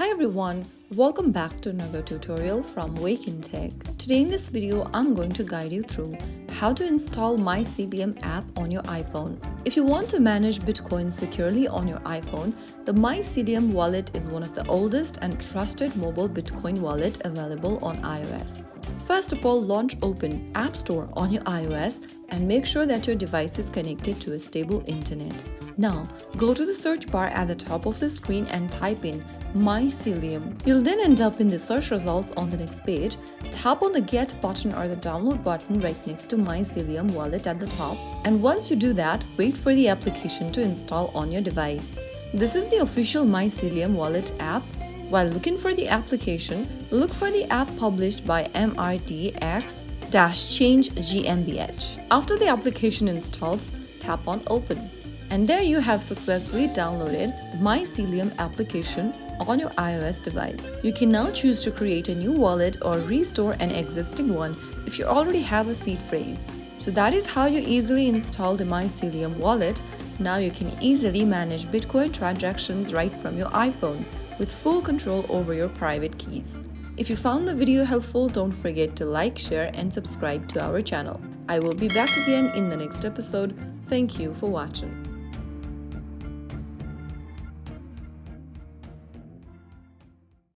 Hi everyone, welcome back to another tutorial from Wake&Tech. Today in this video, I'm going to guide you through how to install Mycelium app on your iPhone. If you want to manage Bitcoin securely on your iPhone, the Mycelium wallet is one of the oldest and trusted mobile Bitcoin wallet available on iOS. First of all, launch open App Store on your iOS and make sure that your device is connected to a stable internet. Now, go to the search bar at the top of the screen and type in Mycelium. You'll then end up in the search results on the next page. Tap on the Get button or the Download button right next to Mycelium wallet at the top. And once you do that, wait for the application to install on your device. This is the official Mycelium wallet app. While looking for the application, look for the app published by MRTX-Change GmbH. After the application installs, tap on Open. And there you have successfully downloaded the Mycelium application on your iOS device. You can now choose to create a new wallet or restore an existing one if you already have a seed phrase. So that is how you easily install the Mycelium wallet. Now you can easily manage Bitcoin transactions right from your iPhone with full control over your private keys. If you found the video helpful, don't forget to like, share and subscribe to our channel. I will be back again in the next episode. Thank you for watching.